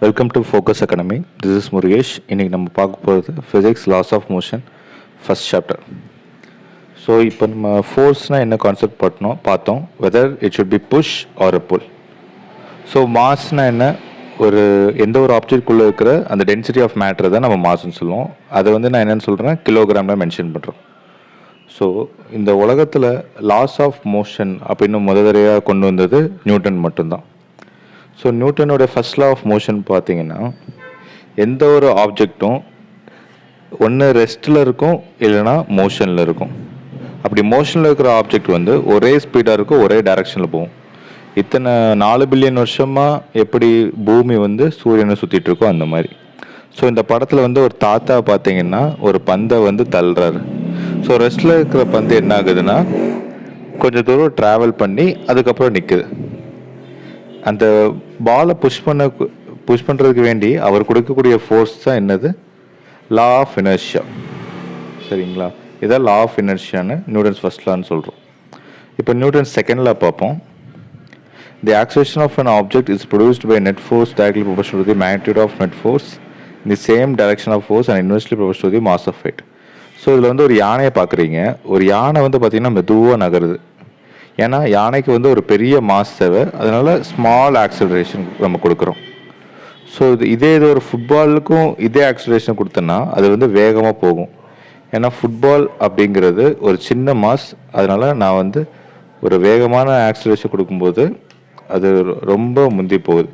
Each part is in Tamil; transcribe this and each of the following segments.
Welcome to focus academy. This is Murugesh. இன்றைக்கி நம்ம பார்க்க போகிறது physics laws of motion first chapter. So இப்போ நம்ம ஃபோர்ஸ்னால் என்ன கான்செப்ட் பார்த்தோம். Whether it should be push or a pull. So மாஸ்னால் என்ன, எந்த ஒரு ஆப்ஜெக்ட்குள்ளே இருக்கிற அந்த டென்சிட்டி ஆஃப் மேட்டரை தான் நம்ம மாஸ்ன்னு சொல்லுவோம். அதை நான் என்னென்னு சொல்கிறேன், கிலோகிராமில் மென்ஷன் பண்ணுறோம். ஸோ இந்த உலகத்தில் லாஸ் ஆஃப் மோஷன் அப்படின்னு முததரையாக கொண்டு வந்தது நியூட்டன் மட்டும்தான். ஸோ நியூட்டனோட ஃபர்ஸ்ட் லா ஆஃப் மோஷன் பார்த்தீங்கன்னா, எந்த ஒரு ஆப்ஜெக்டும் ஒன்று ரெஸ்ட்டில் இருக்கும், இல்லைனா மோஷனில் இருக்கும். அப்படி மோஷனில் இருக்கிற ஆப்ஜெக்ட் ஒரே ஸ்பீடாக இருக்கும், ஒரே டைரக்ஷனில் போகும். இத்தனை 4 பில்லியன் வருஷமாக எப்படி பூமி சூரியனை சுற்றிட்டு இருக்கோ அந்த மாதிரி. ஸோ இந்த படத்தில் ஒரு தாத்தா பார்த்தீங்கன்னா ஒரு பந்தை தள்ளுறாரு. ஸோ ரெஸ்ட்டில் இருக்கிற பந்து என்ன ஆகுதுன்னா, கொஞ்சம் தூரம் ட்ராவல் பண்ணி அதுக்கப்புறம் நிற்குது. அந்த பாலை புஷ் பண்ணுறதுக்கு வேண்டி அவர் கொடுக்கக்கூடிய ஃபோர்ஸ் தான் என்னது, லா ஆஃப் இனர்ஷியா. சரிங்களா, இதான் லா ஆஃப் இனர்ஷியான்னு நியூட்டன்ஸ் ஃபர்ஸ்ட் லான்னு சொல்கிறோம். இப்போ நியூட்டன்ஸ் செகண்ட் லா பார்ப்போம். The acceleration of an object is produced by net force directly proportional to the magnitude of net force in the same direction of force and inversely proportional to the mass of it. So இதில் ஒரு யானையை பார்க்குறீங்க. ஒரு யானை பார்த்தீங்கன்னா மெதுவாக நகருது. ஏன்னா யானைக்கு ஒரு பெரிய மாஸ் தேவை, அதனால் ஸ்மால் ஆக்சிலரேஷன் நம்ம கொடுக்குறோம். ஸோ இது ஒரு ஃபுட்பாலுக்கும் இதே ஆக்சிலரேஷன் கொடுத்தோன்னா அது வேகமாக போகும். ஏன்னா ஃபுட்பால் அப்படிங்கிறது ஒரு சின்ன மாஸ், அதனால் நான் ஒரு வேகமான ஆக்சிலரேஷன் கொடுக்கும்போது அது ரொம்ப முந்தி போகுது.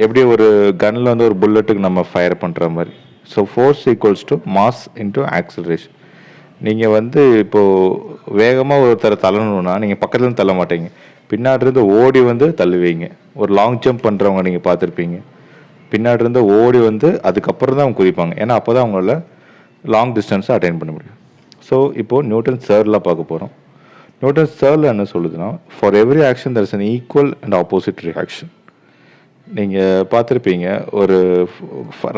எப்படி ஒரு கன்னில் ஒரு புல்லட்டுக்கு நம்ம ஃபயர் பண்ணுற மாதிரி. So force equals to mass into acceleration. நீங்கள் இப்போது வேகமாக ஒருத்தரை தள்ளணுன்னா நீங்கள் பக்கத்துலேருந்து தள்ள மாட்டீங்க, பின்னாடிருந்து ஓடி தள்ளுவீங்க. ஒரு லாங் ஜம்ப் பண்ணுறவங்க நீங்கள் பார்த்துருப்பீங்க, பின்னாடிருந்து ஓடி அதுக்கப்புறம் தான் அவங்க குதிப்பாங்க. ஏன்னா அப்போ தான் அவங்களால லாங் டிஸ்டன்ஸை அட்டைன் பண்ண முடியும். ஸோ இப்போது நியூட்டன் தேர்டில் பார்க்க போகிறோம். நியூட்டன் தேர்டில் என்ன சொல்லுதுன்னா, for every action there is an equal and opposite reaction. நீங்கள் பார்த்துருப்பீங்க, ஒரு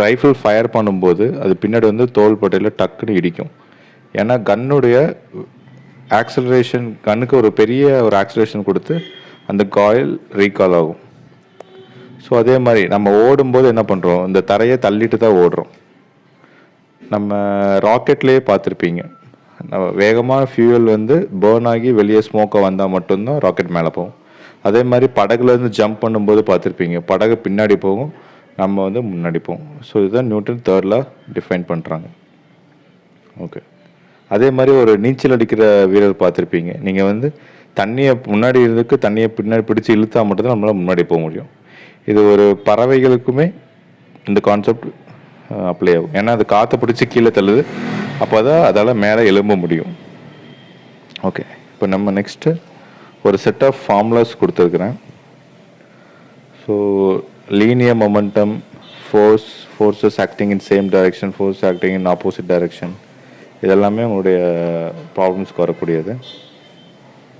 ரைஃபிள் ஃபயர் பண்ணும்போது அது பின்னாடி தோள்பட்டையில் டக்குன்னு இடிக்கும். ஏன்னா கன்னுடைய ஆக்சிலரேஷன், கன்னுக்கு ஒரு பெரிய ஆக்சிலரேஷன் கொடுத்து அந்த காயில் ரீகால் ஆகும். ஸோ அதே மாதிரி நம்ம ஓடும்போது என்ன பண்ணுறோம், இந்த தரையை தள்ளிட்டு தான் ஓடுறோம். நம்ம ராக்கெட்லேயே பார்த்துருப்பீங்க, நம்ம வேகமான ஃபியூவல் பேர்ன் ஆகி வெளியே ஸ்மோக்கை வந்தால் மட்டும்தான் ராக்கெட் மேலே போகும். அதே மாதிரி படகுலேருந்து ஜம்ப் பண்ணும்போது பார்த்துருப்பீங்க, படகு பின்னாடி போகும், நம்ம முன்னாடி போகும். ஸோ இதுதான் நியூட்டன் தேர்டில் டிஃபைன் பண்ணுறாங்க. ஓகே, அதே மாதிரி ஒரு நீச்சல் அடிக்கிற வீரர் பார்த்துருப்பீங்க. நீங்கள் தண்ணியை முன்னாடி இருந்துக்கு தண்ணியை பின்னாடி பிடிச்சி இழுத்தா மட்டும்தான் நம்மளால் முன்னாடி போக முடியும். இது ஒரு பறவைகளுக்குமே இந்த கான்செப்ட் அப்ளை ஆகும். ஏன்னா அது காற்றை பிடிச்சி கீழே தள்ளுது, அப்போ தான் அதால் மேலே எழும்ப முடியும். ஓகே, இப்போ நம்ம நெக்ஸ்ட்டு ஒரு செட் ஆஃப் ஃபார்முலாஸ் கொடுத்துருக்குறேன். So linear momentum, forces acting in same direction, force acting in opposite direction, இதெல்லாமே உங்களுடைய ப்ராப்ளம்ஸ்க்கு வரக்கூடியது.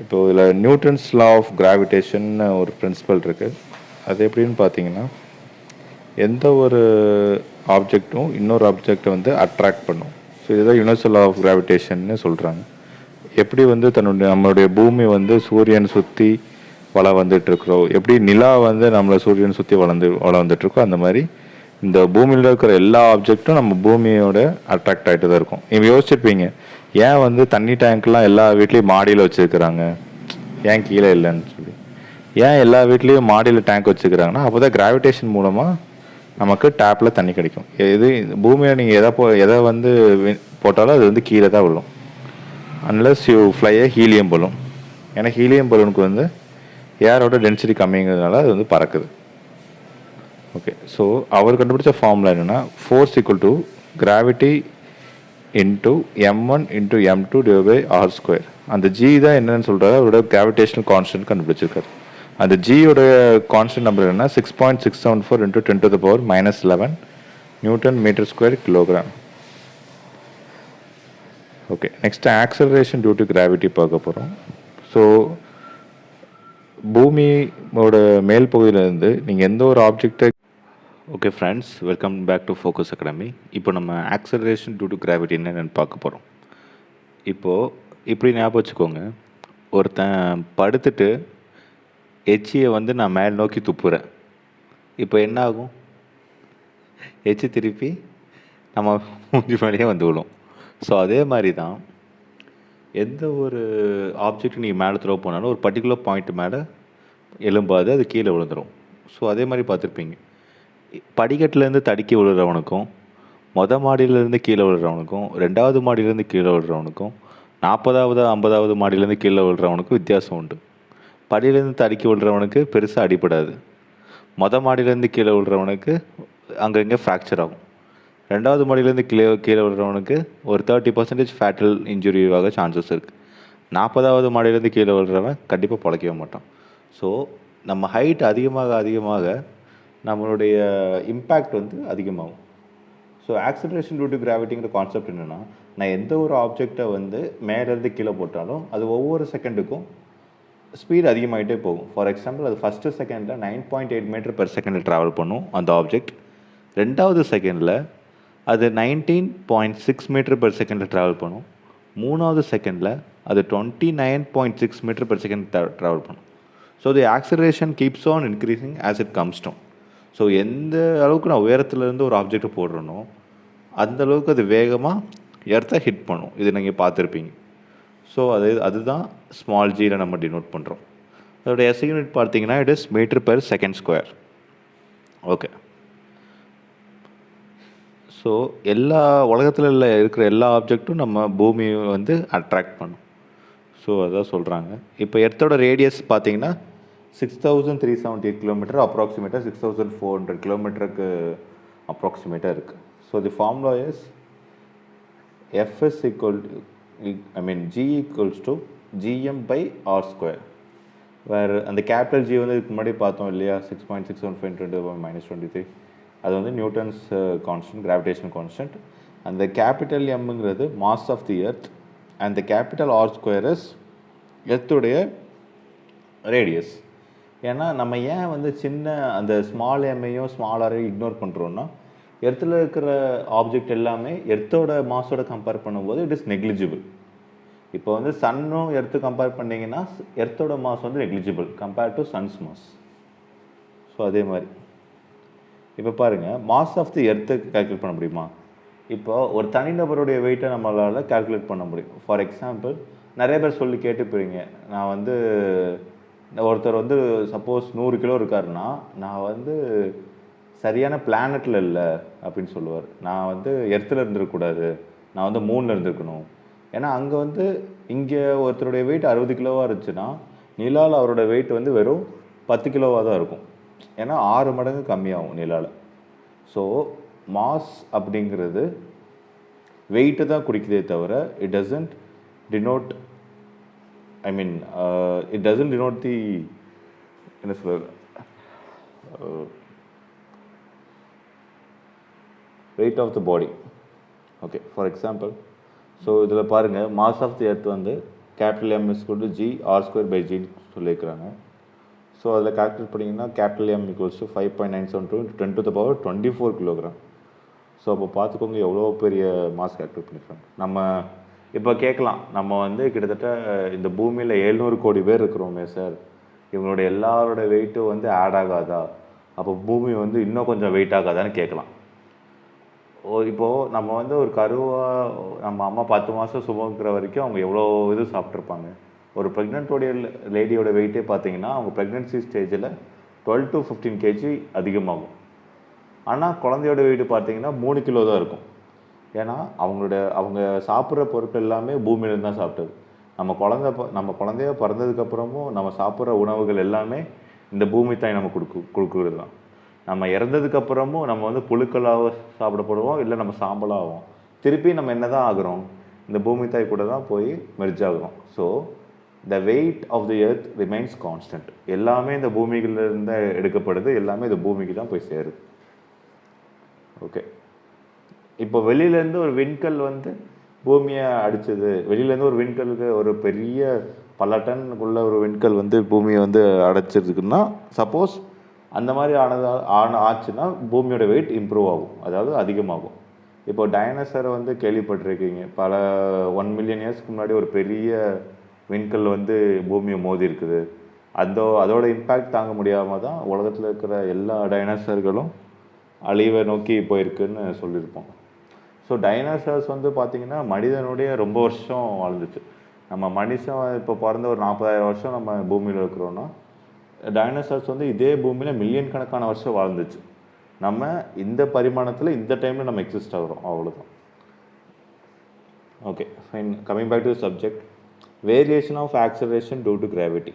இப்போது இதில் நியூட்டன்ஸ் லா ஆஃப் கிராவிடேஷன் ஒரு பிரின்சிபல் இருக்குது. அது எப்படின்னு பார்த்தீங்கன்னா, எந்த ஒரு ஆப்ஜெக்டும் இன்னொரு ஆப்ஜெக்டை அட்ராக்ட் பண்ணும். ஸோ இதுதான் யூனிவர்சல் லா ஆஃப் கிராவிடேஷன்னு சொல்கிறாங்க. எப்படி நம்மளுடைய பூமி சூரியன் சுற்றி வந்துட்டுருக்குறோம், எப்படி நிலா நம்மளை சூரியன் சுற்றி வந்துட்டுருக்கோம், அந்த மாதிரி இந்த பூமியில் இருக்கிற எல்லா ஆப்ஜெக்டும் நம்ம பூமியோட அட்ராக்ட் ஆகிட்டு தான் இருக்கும். நீங்கள் யோசிச்சிருப்பீங்க, ஏன் தண்ணி டேங்க்லாம் எல்லா வீட்லேயும் மாடியில் வச்சுருக்கிறாங்க, ஏன் கீழே இல்லைன்னு சொல்லி. ஏன் எல்லா வீட்லேயும் மாடியில் டேங்க் வச்சுக்கிறாங்கன்னா, அப்போ தான் கிராவிடேஷன் மூலமாக நமக்கு டேப்பில் தண்ணி கிடைக்கும். இது பூமியில் நீங்கள் எதை போட்டாலும் அது கீழே தான் விழும், unless you fly a helium balloon. ஏன்னா ஹீலியம் பலூனுக்கு ஏரோட டென்சிட்டி கம்மிங்கிறதுனால அது பறக்குது. ஓகே, ஸோ அவர் கண்டுபிடிச்ச ஃபார்முலா என்னென்னா, force equal to gravity into m1 into m2 divide by R square. அந்த ஜி தான் என்னன்னு சொல்கிறாரு, அவரோட கிராவிடேஷனல் கான்ஸ்டன்ட் கண்டுபிடிச்சிருக்காரு. அந்த ஜியோட கான்ஸ்டன்ட் நம்பர் என்னன்னா 6.674 into 10⁻⁻11 newton metre square kilogram. Okay, next acceleration due to gravity பார்க்க போகிறோம். ஸோ பூமியோட மேல் பகுதியிலேருந்து நீங்கள் எந்த ஒரு ஆப்ஜெக்டை. Okay friends, welcome back to focus academy. இப்போ நம்ம ஆக்சலரேஷன் டியூ டு கிராவிட்டி என்னென்னு பார்க்க போகிறோம். இப்போது இப்படி ஞாபகம் வச்சுக்கோங்க, ஒருத்தன் படுத்துட்டு எச்சியை நான் மேல் நோக்கி துப்புறேன். இப்போ என்ன ஆகும், எச்சு திருப்பி நம்ம மூஞ்சி மேலேயே வந்து விழும். ஸோ அதே மாதிரி தான் எந்த ஒரு ஆப்ஜெக்ட் நீங்கள் மேலே த்ரோ பண்ணாலும் ஒரு பர்டிகுலர் பாயிண்ட் மேலே எழும்பாது, அது கீழே விழுந்துடும். ஸோ அதே மாதிரி பார்த்துருப்பீங்க, படிக்கட்டிலேருந்து தடுக்கி விழுறவனுக்கும், மாடியிலேருந்து கீழே விழுறவனுக்கும், 2வது மாடியிலேருந்து கீழே விழுறவனுக்கும், 40வது 50வது மாடியிலேருந்து கீழே விழுறவனுக்கும் வித்தியாசம் உண்டு. படியிலேருந்து தடுக்கி விழுறவனுக்கு பெருசாக அடிப்படாது. மாடியிலேருந்து கீழே விழுறவனுக்கு அங்கங்கே ஃப்ராக்சர் ஆகும். 2வது மாடியிலேருந்து கீழே விழுறவனுக்கு ஒரு 30% ஃபேட்டல் இன்ஜுரி ஆக சான்சஸ் இருக்குது. 40வது மாடியிலேருந்து கீழே விழுறவன் கண்டிப்பாக பிழைக்கவே மாட்டான். ஸோ நம்ம ஹைட் அதிகமாக அதிகமாக நம்மளுடைய இம்பேக்ட் வந்து அதிகமாகும். ஸோ ஆக்சிலரேஷன் டியூ டு கிராவிட்டிங்கிற கான்செப்ட் என்னென்னா, நான் எந்த ஒரு ஆப்ஜெக்டை வந்து மேலேருந்து கீழே போட்டாலும் அது ஒவ்வொரு செகண்டுக்கும் ஸ்பீடு அதிகமாகிட்டே போகும். ஃபார் எக்ஸாம்பிள், அது ஃபஸ்ட்டு செகண்டில் 9.8 மீட்டர் பெர் செகண்டில் ட்ராவல் பண்ணும் அந்த ஆப்ஜெக்ட். 2வது செகண்டில் அது 19.6 மீட்டர் பெர் செகண்டில் ட்ராவல் பண்ணும். 3வது செகண்டில் அது 29.6 மீட்டர் பெர் செகண்ட் ட்ராவல் பண்ணும். So the acceleration keeps on increasing as it comes down. So எந்த அளவுக்கு நான் உயரத்துலேருந்து ஒரு ஆப்ஜெக்டை போடுறேனோ அந்த அளவுக்கு அது வேகமாக எர்த்தை ஹிட் பண்ணும். இது நீங்கள் பார்த்துருப்பீங்க. ஸோ அதுதான் ஸ்மால் ஜியில் நம்ம டினோட் பண்ணுறோம். அதோட எஸ் யூனிட் பார்த்தீங்கன்னா it is metre per second square. Okay. So எல்லா உலகத்தில் இருக்கிற எல்லா ஆப்ஜெக்ட்டும் நம்ம பூமியை வந்து அட்ராக்ட் பண்ணும். ஸோ அதான் சொல்கிறாங்க. இப்போ எர்த்தோட ரேடியஸ் பார்த்தீங்கன்னா 6378 கிலோமீட்டர், அப்ராக்சிமேட்டாக 6400 கிலோமீட்டருக்கு அப்ராக்சிமேட்டாக இருக்குது. So the formula is F is equal to, G equals to gm/r², வேறு அந்த கேபிட்டல் ஜி வந்து இதுக்கு முன்னாடி பார்த்தோம் இல்லையா, 6.615 - 23, அது வந்து நியூட்டன்ஸ் கான்ஸ்டன்ட், கிராவிடேஷன் கான்ஸ்டன்ட். அந்த கேபிட்டல் எம்ங்கிறது mass of the earth and the capital r² is எர்த்துடைய ரேடியஸ். ஏன்னா நம்ம ஏன் வந்து சின்ன அந்த ஸ்மால் எம்ஐயும் ஸ்மால் ஆரையும் இக்னோர் பண்ணுறோன்னா, எர்த்தில் இருக்கிற ஆப்ஜெக்ட் எல்லாமே எர்த்தோட மாஸோட கம்பேர் பண்ணும்போது இட் இஸ் நெக்லிஜிபிள். இப்போ வந்து சன்னும் எர்த்து கம்பேர் பண்ணிங்கன்னா எர்த்தோட மாஸ் வந்து negligible compare to sun's mass. So அதே மாதிரி இப்போ பாருங்கள், மாஸ் ஆஃப் தி எர்த்தை கால்குலேட் பண்ண முடியுமா? இப்போ ஒரு தனிநபருடைய வெயிட்டை நம்மளால் கால்குலேட் பண்ண முடியும். ஃபார் எக்ஸாம்பிள், நிறைய பேர் சொல்லி கேட்டுப்பீங்க, நான் வந்து ஒருத்தர் வந்து சப்போஸ் 100 கிலோ இருக்காருன்னா, நான் வந்து சரியான பிளானட்டில் இல்லை அப்படின்னு சொல்லுவார். நான் வந்து எர்த்தில் இருந்துருக்கக்கூடாது, நான் வந்து மூணில் இருந்திருக்கணும். ஏன்னா அங்கே வந்து இங்கே ஒருத்தருடைய வெயிட் 60 கிலோவாக இருந்துச்சுன்னா நிலாவில் அவரோட வெயிட் வந்து வெறும் 10 கிலோவாக தான் இருக்கும். ஏன்னா 6 மடங்கு கம்மியாகும் நிலாவில். ஸோ மாஸ் அப்படிங்கிறது வெயிட்டு தான் குறிக்குதே தவிர இட் டசன்ட் டினோட் தி என்ன சொல்கிறது weight of the body. Okay, for example, so இதில் பாருங்கள், மாஸ் ஆஃப் தி எர்த் வந்து capital M is equal to g/r² சொல்லியிருக்கிறாங்க. ஸோ அதில் கால்குலேட் பண்ணிங்கன்னா capital M equals to 5.972 × 10⁻24 kilogram. So அப்போ பார்த்துக்கோங்க எவ்வளோ பெரிய மாஸ் கால்குலேட் பண்ணியிருக்காங்க. நம்ம இப்போ கேட்கலாம், நம்ம வந்து கிட்டத்தட்ட இந்த பூமியில் 700 கோடி பேர் இருக்கிறோமே சார், இவங்களோட எல்லாரோட வெயிட்டும் வந்து ஆட் ஆகாதா, அப்போ பூமி வந்து இன்னும் கொஞ்சம் வெயிட் ஆகாதான்னு கேட்கலாம். இப்போது நம்ம வந்து ஒரு கருவாக நம்ம அம்மா 10 மாதம் சுமக்கிற வரைக்கும் அவங்க எவ்வளோ இது சாப்பிட்ருப்பாங்க. ஒரு ப்ரெக்னென்ட்டோடைய லேடியோட வெயிட்டே பார்த்தீங்கன்னா அவங்க ப்ரெக்னென்சி ஸ்டேஜில் 12 to 15 kg அதிகமாகும். ஆனால் குழந்தையோட வெயிட்டு பார்த்தீங்கன்னா 3 கிலோ தான் இருக்கும். ஏன்னா அவங்க சாப்பிட்ற பொருட்கள் எல்லாமே பூமியிலேருந்து தான் சாப்பிட்டது. நம்ம குழந்தைய பிறந்ததுக்கப்புறமும் நம்ம சாப்பிட்ற உணவுகள் எல்லாமே இந்த பூமி தாய் நம்ம கொடுக்குறது தான். நம்ம இறந்ததுக்கப்புறமும் நம்ம வந்து புழுக்களாக சாப்பிடப்படுவோம், இல்லை நம்ம சாம்பலாக ஆகும். திருப்பி நம்ம என்ன தான் ஆகிறோம், இந்த பூமி தாய் கூட தான் போய் மெர்ஜ் ஆகிறோம். So the weight of the earth remains constant. எல்லாமே இந்த பூமியிலிருந்து எடுக்கப்படுது, எல்லாமே இந்த பூமிக்கு தான் போய் சேருது. ஓகே, இப்போ வெளியிலேருந்து ஒரு விண்கல் வந்து பூமியை அடித்தது, வெளியிலேருந்து ஒரு விண்கலுக்கு ஒரு பெரிய பல டன்னுக்குள்ள ஒரு விண்கல் வந்து பூமியை வந்து அடைச்சிருக்குன்னா, சப்போஸ் அந்த மாதிரி ஆச்சுன்னா பூமியோட வெயிட் இம்ப்ரூவ் ஆகும், அதாவது அதிகமாகும். இப்போ டைனோசரை வந்து கேள்விப்பட்டிருக்கீங்க, பல 1 மில்லியன் இயர்ஸ்க்கு முன்னாடி ஒரு பெரிய விண்கல் வந்து பூமியை மோதி இருக்குது. அதோட இம்பேக்ட் தாங்க முடியாமல் தான் உலகத்தில் இருக்கிற எல்லா டைனோசர்களும் அழிவை நோக்கி போயிருக்குன்னு சொல்லியிருப்போம். ஸோ டைனோசர்ஸ் வந்து பார்த்திங்கன்னா மனிதனுடைய ரொம்ப வருஷம் வாழ்ந்துச்சு. நம்ம மனுஷன் இப்போ பிறந்த ஒரு 40,000 வருஷம் நம்ம பூமியில் இருக்கிறோன்னா, டைனோசர்ஸ் வந்து இதே பூமியில் மில்லியன் கணக்கான வருஷம் வாழ்ந்துச்சு. நம்ம இந்த பரிமாணத்தில் இந்த டைமில் நம்ம எக்ஸிஸ்ட் ஆகிறோம், அவ்வளோதான். Okay fine. Coming back to subject, variation of acceleration due to gravity.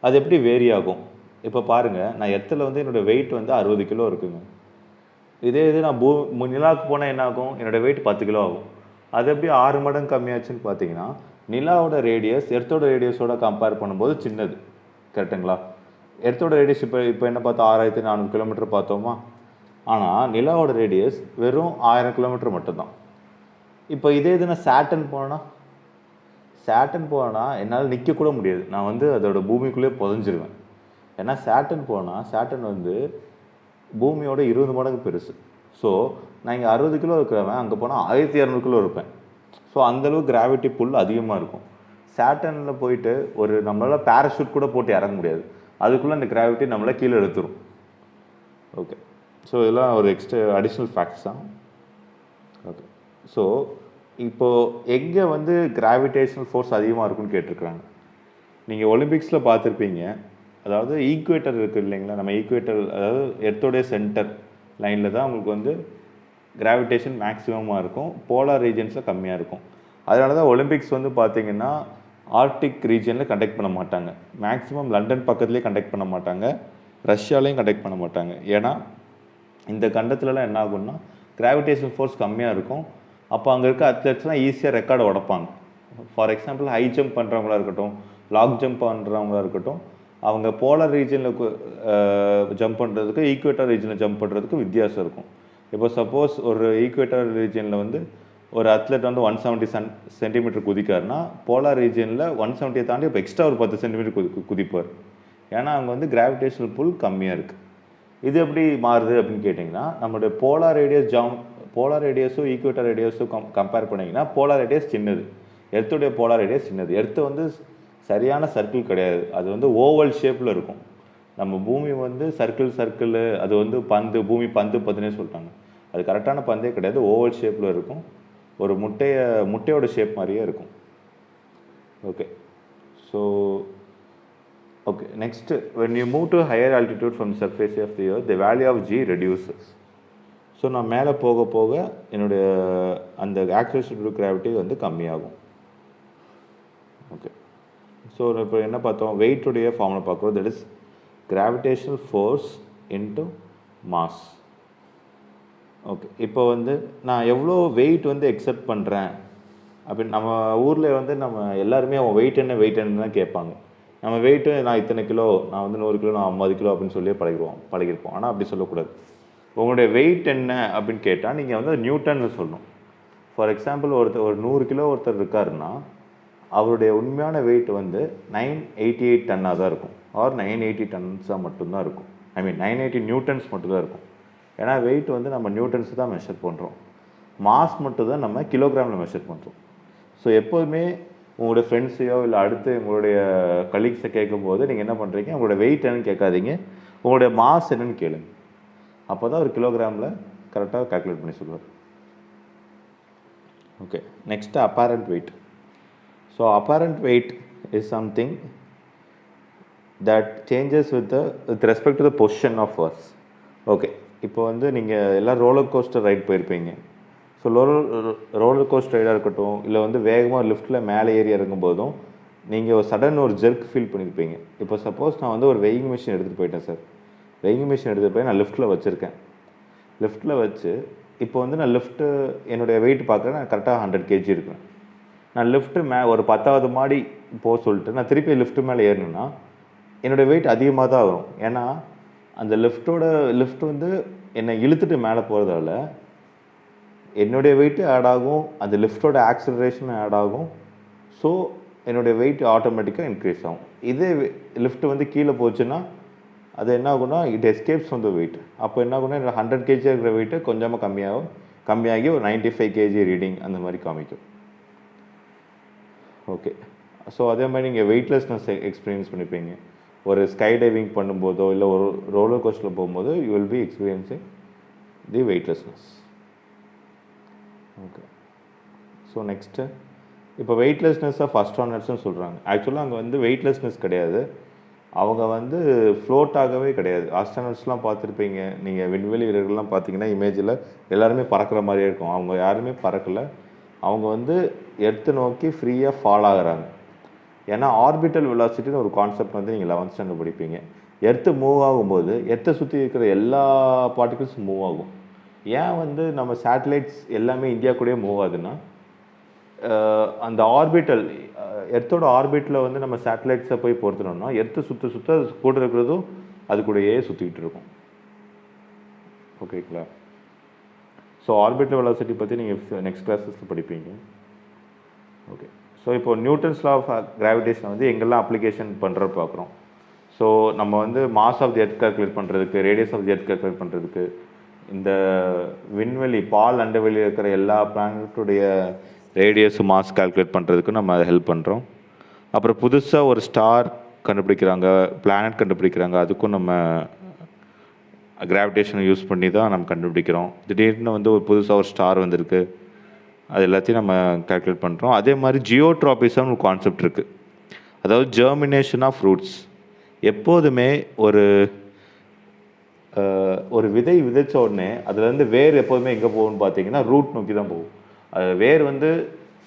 அது எப்படி வேரி ஆகும்? இப்போ பாருங்கள், நான் எர்த்தில் வந்து என்னோடய வெயிட் வந்து 60 கிலோ இருக்குங்க. இதே இது நான் நிலாவுக்கு போனால் என்ன ஆகும்? என்னோடய வெயிட் 10 கிலோ ஆகும். அது எப்படி 6 மடங்கு கம்மியாச்சுன்னு பார்த்தீங்கன்னா, நிலாவோட ரேடியஸ் எர்த்தோட ரேடியஸோட கம்பேர் பண்ணும்போது சின்னது, கரெக்டுங்களா? எர்த்தோட ரேடியஸ் இப்போ என்ன பார்த்தோம், 6400 கிலோமீட்டர் பார்த்தோமா? ஆனால் நிலாவோட ரேடியஸ் வெறும் 1000 கிலோமீட்டர் மட்டும்தான். இப்போ இதே இது நான் சேட்டன் போனால் என்னால் நிற்கக்கூட முடியாது. நான் வந்து அதோட பூமிக்குள்ளேயே புதஞ்சிருவேன். ஏன்னா சேட்டன் வந்து பூமியோட 20 மடங்கு பெருசு. ஸோ நான் இங்கே 60 கிலோ இருக்கிறவன் அங்கே போனால் 1200 கிலோ இருப்பேன். ஸோ அந்தளவுக்கு கிராவிட்டி புல் அதிகமாக இருக்கும். சேட்டனில் போயிட்டு ஒரு நம்மளால் பேராஷூட் கூட போட்டு இறங்க முடியாது. அதுக்குள்ளே அந்த கிராவிட்டி நம்மளை கீழே எடுத்துரும். ஓகே, ஸோ இதெல்லாம் ஒரு அடிஷ்னல் ஃபேக்ட்ஸ் தான். ஓகே, ஸோ இப்போது எங்கே வந்து கிராவிடேஷனல் ஃபோர்ஸ் அதிகமாக இருக்குன்னு கேட்டிருக்கிறாங்க. நீங்கள் ஒலிம்பிக்ஸில் பார்த்துருப்பீங்க. அதாவது ஈக்குவேட்டர் இருக்குது இல்லைங்களா, நம்ம ஈக்குவேட்டர், அதாவது எர்த்தோடைய சென்டர் லைனில் தான் உங்களுக்கு வந்து கிராவிடேஷன் மேக்ஸிமமாக இருக்கும். போலார் ரீஜன்ஸில் கம்மியாக இருக்கும். அதனால தான் ஒலிம்பிக்ஸ் வந்து பார்த்திங்கன்னா ஆர்டிக் ரீஜனில் கண்டக்ட் பண்ண மாட்டாங்க. மேக்ஸிமம் லண்டன் பக்கத்துலேயே கண்டக்ட் பண்ண மாட்டாங்க, ரஷ்யாலையும் கண்டக்ட் பண்ண மாட்டாங்க. ஏன்னா இந்த கண்டத்துலலாம் என்ன ஆகும்னா கிராவிடேஷனல் ஃபோர்ஸ் கம்மியாக இருக்கும். அப்போ அங்கே இருக்க அத்லெட்ஸ்லாம் ஈஸியாக ரெக்கார்டை உடைப்பாங்க. ஃபார் எக்ஸாம்பிள் ஹை ஜம்ப் பண்ணுறவங்களா இருக்கட்டும், லாங் ஜம்ப் பண்ணுறவங்களா இருக்கட்டும், அவங்க போலார் ரீஜனில் ஜம்ப் பண்ணுறதுக்கு ஈக்குவேட்டர் ரீஜனில் ஜம்ப் பண்ணுறதுக்கு வித்தியாசம் இருக்கும். இப்போ சப்போஸ் ஒரு ஈக்குவேட்டர் ரீஜனில் வந்து ஒரு அத்லெட் வந்து 170 சென்டிமீட்டர் குதிக்காருன்னா, போலார் ரீஜனில் 170 தாண்டி இப்போ எக்ஸ்ட்ரா ஒரு 10 சென்டிமீட்டர் குதிப்பார். ஏன்னா அங்கே வந்து கிராவிடேஷனல் புல் கம்மியாக இருக்குது. இது எப்படி மாறுது அப்படின்னு கேட்டிங்கன்னா, நம்மளுடைய போலார் ரேடியஸும் ஈக்குவேட்டர் ரேடியஸும் கம்பேர் பண்ணிங்கன்னா போலார் ரேடியஸ் சின்னது, எர்த்துடைய போலார் ரேடியஸ் சின்னது. எர்த்து வந்து சரியான சர்க்கிள் கிடையாது, அது வந்து ஓவல் ஷேப்பில் இருக்கும். நம்ம பூமி வந்து சர்க்கிள், அது வந்து பூமி பந்துனே சொல்லிட்டாங்க. அது கரெக்டான பந்தே கிடையாது, ஓவல் ஷேப்பில் இருக்கும். ஒரு முட்டையோட ஷேப் மாதிரியே இருக்கும். Okay, so okay, next, when you move to higher altitude from the surface of the earth, the value of g reduces. So நான் மேலே போக போக என்னுடைய அந்த ஆக்சலரேஷன் டு கிராவிட்டி வந்து கம்மியாகும். ஓகே, ஸோ இப்போ என்ன பார்த்தோம், வெயிட்டுடைய ஃபார்முலா பார்க்குறோம். That is gravitational force into mass. Okay, இப்போ வந்து நான் எவ்வளோ வெயிட் வந்து எக்ஸெப்ட் பண்ணுறேன் அப்படின்னு நம்ம ஊரில் வந்து நம்ம எல்லாருமே அவன் வெயிட் என்ன தான் கேட்பாங்க. நம்ம வெயிட்டு நான் இத்தனை கிலோ, நான் வந்து 100 கிலோ, நான் 50 கிலோ அப்படின்னு சொல்லி பழகிருப்போம். ஆனால் அப்படி சொல்லக்கூடாது. உங்களுடைய வெயிட் என்ன அப்படின்னு கேட்டால் நீங்கள் வந்து நியூட்டன்னு சொல்லணும். ஃபார் எக்ஸாம்பிள் ஒரு 100 கிலோ ஒருத்தர் இருக்காருன்னா அவருடைய உண்மையான வெயிட் வந்து 988 டன்னாக தான் இருக்கும், ஆர் 980 டன்ஸாக மட்டும்தான் இருக்கும். 980 நியூட்டன்ஸ் மட்டும்தான் இருக்கும். ஏன்னா வெயிட் வந்து நம்ம நியூட்டன்ஸ் தான் மெஷர் பண்ணுறோம், மாஸ் மட்டும் தான் நம்ம கிலோகிராமில் மெஷர் பண்ணுறோம். ஸோ எப்போதுமே உங்களுடைய ஃப்ரெண்ட்ஸையோ இல்லை அடுத்து உங்களுடைய கலீக்ஸை கேட்கும்போது நீங்கள் என்ன பண்ணுறீங்க, உங்களோட வெயிட் என்னன்னு கேட்காதீங்க, உங்களுடைய மாஸ் என்னன்னு கேளுங்க. அப்போ தான் ஒரு கிலோகிராமில் கரெக்டாக கால்குலேட் பண்ணி சொல்லுவார். Okay, next apparent weight. So apparent weight is something that changes with respect to the position of earth. Okay, இப்போ வந்து நீங்கள் எல்லாம் ரோலர் கோஸ்டர் ரைட் போயிருப்பீங்க. ஸோ ரோலர் கோஸ்டர் ரைடாக இருக்கட்டும், இல்லை வந்து வேகமாக லிஃப்ட்டில் மேலே ஏறி இறங்கும் போதும் நீங்கள் ஒரு ஜெர்க் ஃபீல் பண்ணியிருப்பீங்க. இப்போ சப்போஸ் நான் வந்து ஒரு வெயிங் மிஷின் எடுத்துகிட்டு போயிட்டேன் சார், வெயிங் மிஷின் எடுத்துகிட்டு போய் நான் லிஃப்ட்டில் வச்சுருக்கேன். லிஃப்ட்டில் வச்சு இப்போ வந்து நான் என்னுடைய வெயிட் பார்க்குறேன், நான் கரெக்டாக 100 kg இருக்கேன். நான் லிஃப்ட்டு ஒரு 10வது மாடி போக சொல்லிட்டு நான் திருப்பி லிஃப்ட்டு மேலே ஏறினேன்னா என்னோடய வெயிட் அதிகமாக தான் வரும். ஏன்னா அந்த லிஃப்ட் வந்து என்னை இழுத்துட்டு மேலே போகிறதால என்னுடைய வெயிட்டு ஆட் ஆகும், அந்த லிஃப்டோட ஆக்சிலரேஷன் ஆட் ஆகும். ஸோ என்னுடைய வெயிட் ஆட்டோமேட்டிக்காக இன்க்ரீஸ் ஆகும். இதே லிஃப்ட் வந்து கீழே போச்சுன்னா அது என்ன ஆகும்னா it escapes from the weight. அப்போ என்ன ஆகும்னா என்னோட 100 kg இருக்கிற வெயிட்டு கொஞ்சமாக கம்மியாகி ஒரு 95 kg ரீடிங் அந்த மாதிரி காமிக்கும். ஓகே, ஸோ அதே மாதிரி நீங்கள் வெயிட்லெஸ்னஸ் எக்ஸ்பீரியன்ஸ் பண்ணிப்பீங்க. ஒரு ஸ்கை டைவிங் பண்ணும்போதோ இல்லை ஒரு ரோலர் கோஸ்டரில் போகும்போதோ you will be experiencing the weightlessness. Okay, so next இப்போ வெயிட்லெஸ்னஸை ஃபஸ்ட் ஆனர்ஸ்னு சொல்கிறாங்க. ஆக்சுவலாக அங்கே வந்து வெயிட்லெஸ்னஸ் கிடையாது, அவங்க வந்து ஃப்ளோட் ஆகவே கிடையாது. ஆஸ்ட்ரோனட்ஸ்லாம் பார்த்துருப்பீங்க நீங்கள், விண்வெளி வீரர்கள்லாம் பார்த்தீங்கன்னா இமேஜில் எல்லாருமே பறக்கிற மாதிரியே இருக்கும். அவங்க யாருமே பறக்கலை, அவங்க வந்து எர்த்து நோக்கி ஃப்ரீயாக ஃபால் ஆகுறாங்க. ஏன்னா ஆர்பிட்டல் வெலாசிட்டின்னு ஒரு கான்செப்ட் வந்து நீங்கள் 11th ஸ்டாண்டர்ட் படிப்பீங்க. எர்த்து மூவ் ஆகும்போது எர்த்தை சுற்றி இருக்கிற எல்லா பார்ட்டிகிள்ஸும் மூவ் ஆகும். ஏன் வந்து நம்ம சேட்டலைட்ஸ் எல்லாமே இந்தியா கூடயே மூவ் ஆகுதுன்னா, அந்த ஆர்பிட்டல் எர்த்தோட ஆர்பிட்டில் வந்து நம்ம சேட்டலைட்ஸை போய் பொறுத்தனோம்னா எர்த்து சுற்ற சுற்ற அது கூட இருக்கிறதும் அது கூடயே சுற்றிக்கிட்டு இருக்கும். ஓகேங்களா? ஸோ ஆர்பிட்டல் வெலாசிட்டி பற்றி நீங்கள் நெக்ஸ்ட் கிளாஸஸில் படிப்பீங்க. ஓகே, ஸோ இப்போ நியூட்டன்ஸ் லா ஆஃப் கிராவிடேஷன் வந்து எங்கெல்லாம் அப்ளிகேஷன் பண்ணுறது பார்க்குறோம். ஸோ நம்ம வந்து mass of the earth calculate பண்ணுறதுக்கு, radius of the earth calculate பண்ணுறதுக்கு, இந்த விண்வெளி பால் அண்டவெளியில் இருக்கிற எல்லா பிளானட்டுடைய ரேடியஸ் மாஸ் கால்குலேட் பண்ணுறதுக்கு நம்ம அதை ஹெல்ப் பண்ணுறோம். அப்புறம் புதுசாக ஒரு ஸ்டார் கண்டுபிடிக்கிறாங்க, பிளானட் கண்டுபிடிக்கிறாங்க, அதுக்கும் நம்ம கிராவிடேஷனை யூஸ் பண்ணி தான் நம்ம கண்டுபிடிக்கிறோம். திடீர்னு வந்து ஒரு புதுசாக ஒரு ஸ்டார் வந்திருக்கு, அது எல்லாத்தையும் நம்ம கால்குலேட் பண்ணுறோம். அதே மாதிரி ஜியோட்ராபிசம்னு ஒரு கான்செப்ட் இருக்குது, அதாவது ஜெர்மினேஷன் ஆஃப் ஃப்ரூட்ஸ். எப்போதுமே ஒரு விதை விதைச்ச உடனே அதுலேருந்து வேர் எப்போதுமே எங்கே போகும்னு பார்த்தீங்கன்னா ரூட் நோக்கி தான் போகும். அது வேர் வந்து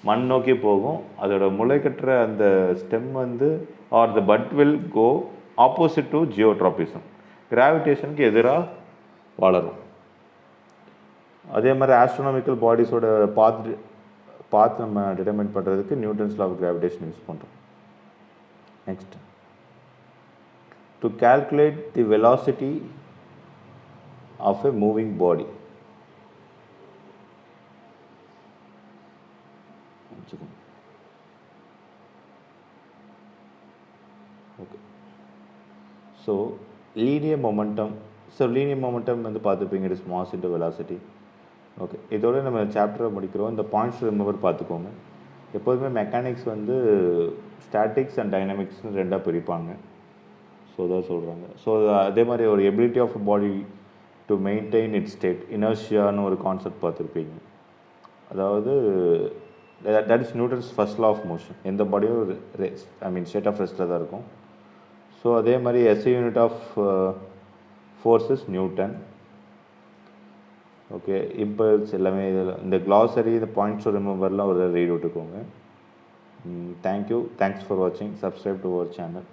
மண் நோக்கி போகும், அதோட முளை கட்டுற அந்த ஸ்டெம் வந்து or the bud will go opposite to geotropism, கிராவிடேஷனுக்கு எதிராக வளரும். அதே மாதிரி ஆஸ்ட்ரோனாமிக்கல் பாடிஸோட பாத் நம்ம டிட்டர்மைன் பண்ணுறதுக்கு Newton's law of gravitation use பண்ணுறோம். Next, to calculate the velocity of a moving body. Okay, so linear momentum. So linear momentum வந்து பார்த்துருப்பீங்க, it is mass into velocity. Okay, இதோட நம்ம சாப்டரை முடிக்கிறோம். இந்த பாயிண்ட்ஸ் ரிமெம்பர் பார்த்துக்கோங்க. எப்போதுமே மெக்கானிக்ஸ் வந்து ஸ்டாட்டிக்ஸ் அண்ட் டைனமிக்ஸ்னு ரெண்டாக பிரிப்பாங்க. ஸோ அதான் சொல்கிறாங்க. ஸோ அதே மாதிரி ஒரு ability of body to maintain its state, இனர்ஷியான்னு ஒரு கான்செப்ட் பார்த்துருப்பீங்க. அதாவது that is Newton's first law of motion. எந்த பாடியும் ஸ்டேட் ஆஃப் ரெஸ்ட்டில் தான் இருக்கும். ஸோ அதே மாதிரி SI unit of forces newton. Okay, impulse எல்லாமே இதில் இந்த க்ளாசரி, இந்த பாயிண்ட்ஸ் ரிமெம்பர்லாம் ஒரு ரீட் விட்டுக்கோங்க. தேங்க்யூ, தேங்க்ஸ் ஃபார் வாட்சிங். Subscribe to our channel.